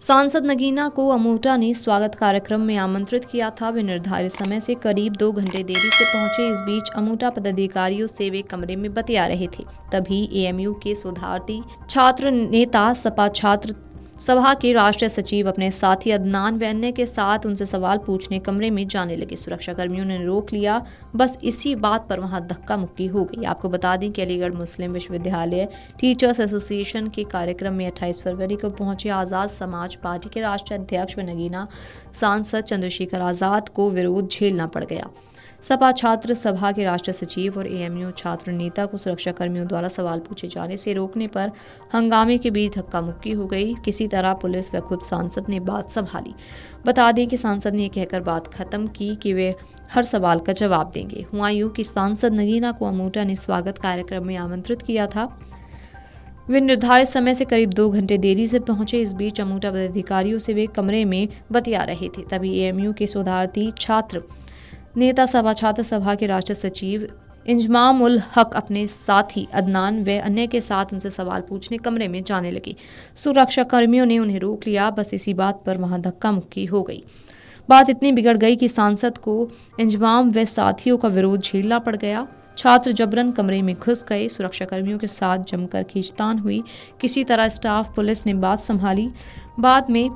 सांसद नगीना को अमोटा ने स्वागत कार्यक्रम में आमंत्रित किया था। वे निर्धारित समय से करीब 2 घंटे देरी से पहुंचे। इस बीच अमोटा पदाधिकारियों से वे कमरे में बतिया रहे थे। तभी एएमयू के शोधार्थी छात्र नेता सपा छात्र सभा के राष्ट्रीय सचिव अपने साथी अदनान व अन्य के साथ उनसे सवाल पूछने कमरे में जाने लगे। सुरक्षा कर्मियों ने रोक लिया। बस इसी बात पर वहां धक्का मुक्की हो गई। आपको बता दें कि अलीगढ़ मुस्लिम विश्वविद्यालय टीचर्स एसोसिएशन के कार्यक्रम में 28 फरवरी को पहुंचे आज़ाद समाज पार्टी के राष्ट्रीय अध्यक्ष व नगीना सांसद चंद्रशेखर आज़ाद को विरोध झेलना पड़ गया। सपा छात्र सभा के राष्ट्रीय सचिव और एएमयू छात्र नेता को सुरक्षा कर्मियों द्वारा सवाल पूछे जाने से रोकने पर हंगामे के बीच धक्का मुक्की हो गई। किसी तरह पुलिस व खुद सांसद ने बात संभाली। बता दें कि सांसद ने कहकर बात खत्म की कि वे हर सवाल का जवाब देंगे। हुआ यूं कि सांसद नगीना को अमोटा ने स्वागत कार्यक्रम में आमंत्रित किया था। वे निर्धारित समय से करीब 2 घंटे देरी से पहुंचे। इस बीच अमोटा पदाधिकारियों से वे कमरे में बतिया रहे थे। तभी एएमयू के शोधार्थी छात्र नेता सपा छात्र सभा के राष्ट्रीय सचिव इंजमाम उल हक अपने साथी अदनान व अन्य के साथ उनसे सवाल पूछने कमरे में जाने लगे। सुरक्षा कर्मियों ने उन्हें रोक लिया। बस इसी बात पर वहां धक्का मुक्की हो गई। बात इतनी बिगड़ गई कि सांसद को इंजमाम व साथियों का विरोध झेलना पड़ गया। छात्र जबरन कमरे में घुस गए। सुरक्षा कर्मियों के साथ जमकर खींचतान हुई। किसी तरह स्टाफ पुलिस ने बात संभाली। बाद में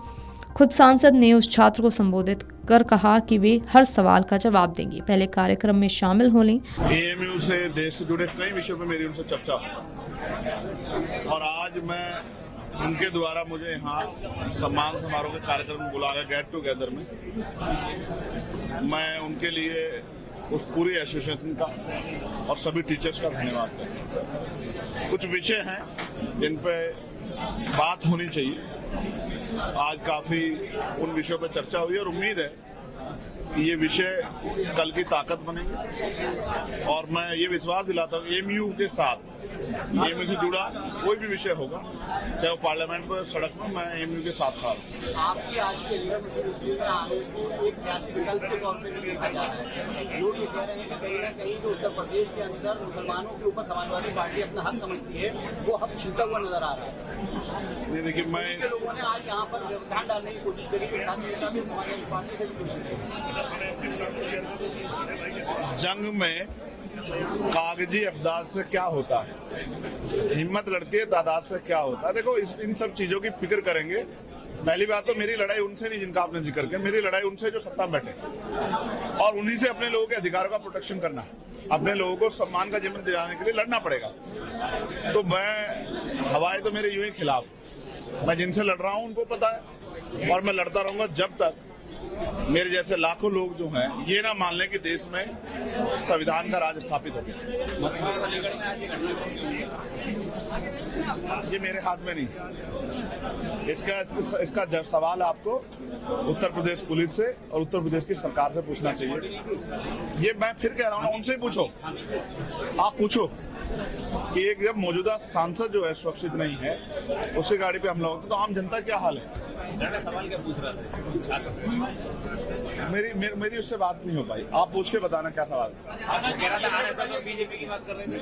खुद सांसद ने उस छात्र को संबोधित कर कहा कि वे हर सवाल का जवाब देंगे। पहले कार्यक्रम में शामिल हो लें। एएमयू से देश से जुड़े कई विषयों पर मेरी उनसे चर्चा और आज मैं उनके द्वारा मुझे यहाँ सम्मान समारोह के कार्यक्रम में बुलाया, गेट टुगेदर में। मैं उनके लिए उस पूरी एसोसिएशन का और सभी टीचर्स का धन्यवाद करता हूँ। कुछ विषय हैं जिन पे बात होनी चाहिए। आज काफी उन विषयों पर चर्चा हुई और उम्मीद है कि ये विषय कल की ताकत बनेंगे और मैं ये विश्वास दिलाता हूँ एएमयू के साथ, एएमयू से जुड़ा कोई भी विषय होगा, चाहे वो पार्लियामेंट पर, सड़क पर, मैं एएमयू के साथ खड़ा हूँ। आपकी आज के एक सियासी विकल्प के तौर पर देखा जा रहा है। लोग ये कह रहे हैं कि कहीं ना कहीं जो उत्तर प्रदेश के अंदर मुसलमानों के ऊपर समाजवादी पार्टी अपना हक समझती है, वो हक छीनता हुआ नजर आ रहा है। ये देखिए, मैं लोगों ने आज यहाँ पर व्यवधान डालने की कोशिश करी कि पार्टी से भी कोशिश करी। जंग में कागजी अफदाद से क्या होता है, हिम्मत लड़ती है तादाद से क्या होता है। देखो, इन सब चीजों की फिक्र करेंगे। पहली बात तो मेरी लड़ाई उनसे नहीं जिनका आपने जिक्र किया, मेरी लड़ाई उनसे जो सत्ता में बैठे और उन्हीं से अपने लोगों के अधिकारों का प्रोटेक्शन करना है। अपने लोगों को सम्मान का जीवन दिलाने के लिए लड़ना पड़ेगा। तो मैं हवाएं तो मेरे यूं ही खिलाफ, मैं जिनसे लड़ रहा हूं उनको पता है और मैं लड़ता रहूंगा जब तक मेरे जैसे लाखों लोग जो हैं ये ना मान लें कि देश में संविधान का राज स्थापित हो गया। ये मेरे हाथ में नहीं। इसका जब सवाल आपको उत्तर प्रदेश पुलिस से और उत्तर प्रदेश की सरकार से पूछना चाहिए। ये मैं फिर कह रहा हूँ, उनसे पूछो, आप पूछो कि एक जब मौजूदा सांसद जो है सुरक्षित नहीं है, उसी गाड़ी पे हमला होता तो आम जनता क्या हाल है। सवाल क्या पूछ रहा था? मेरी उससे बात नहीं हो पाई। आप पूछ के बताना क्या सवाल कह रहा था। आरएसएस और बीजेपी की बात कर रहे थे।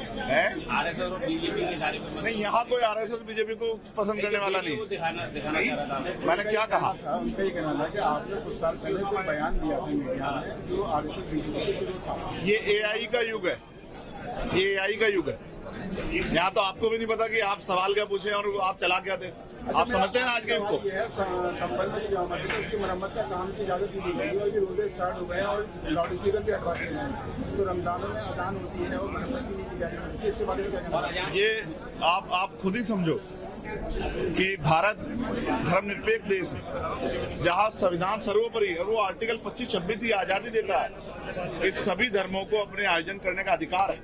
आरएसएस और बीजेपी के बारे में नहीं, यहाँ कोई आरएसएस बीजेपी को पसंद करने वाला नहीं। मैंने क्या कहा? उनका ये कहना था कि आपने कुछ साल पहले कोई बयान दिया था मीडिया में जो आरएसएस बीजेपी के विरोध था। ये एआई का युग है, ये एआई का युग है। यहाँ तो आपको भी नहीं पता कि आप सवाल क्या पूछे और आप चला क्या दे। आप समझते हैं ना आज के युग को। संबंध की जो मस्जिद है उसकी मरम्मत का काम की इजाजत दी गई और ये रोजे स्टार्ट हो गए हैं और लाउड स्पीकर भी हटवा दिए हैं। तो रमजानों में अजान होती है और मरम्मत भी नहीं की जा रही है। इसके बारे में क्या कहना है? ये आप खुद ही समझो कि भारत धर्मनिरपेक्ष देश है जहाँ संविधान सर्वोपरि है और वो आर्टिकल 25-26 ही आजादी देता है कि सभी धर्मों को अपने आयोजन करने का अधिकार है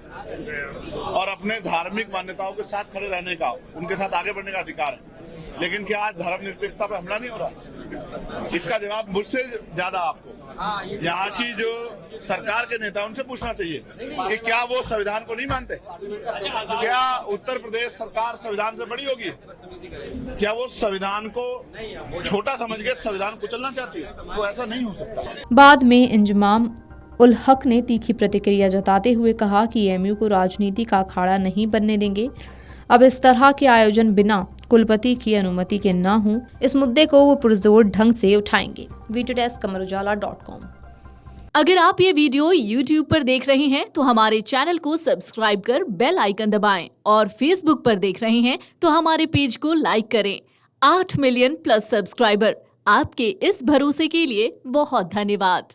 और अपने धार्मिक मान्यताओं के साथ खड़े रहने का, उनके साथ आगे बढ़ने का अधिकार है। लेकिन क्या आज धर्मनिरपेक्षता पे हमला नहीं हो रहा? इसका जवाब मुझसे ज्यादा आपको यहाँ की जो सरकार के नेता उनसे पूछना चाहिए कि क्या वो संविधान को नहीं मानते। क्या उत्तर प्रदेश सरकार संविधान से बड़ी होगी? क्या वो संविधान को छोटा समझ के संविधान कुचलना चाहती है? तो ऐसा नहीं हो सकता। बाद में इंजमाम उल हक ने तीखी प्रतिक्रिया जताते हुए कहा कि एएमयू को राजनीति का अखाड़ा नहीं बनने देंगे। अब इस तरह के आयोजन बिना कुलपति की अनुमति के न हों, इस मुद्दे को वो पुरजोर ढंग से उठाएंगे। Video desk amarujala.com। अगर आप ये वीडियो YouTube पर देख रहे हैं तो हमारे चैनल को सब्सक्राइब कर बेल आइकन दबाएं और Facebook पर देख रहे हैं तो हमारे पेज को लाइक करें। 8 मिलियन प्लस सब्सक्राइबर, आपके इस भरोसे के लिए बहुत धन्यवाद।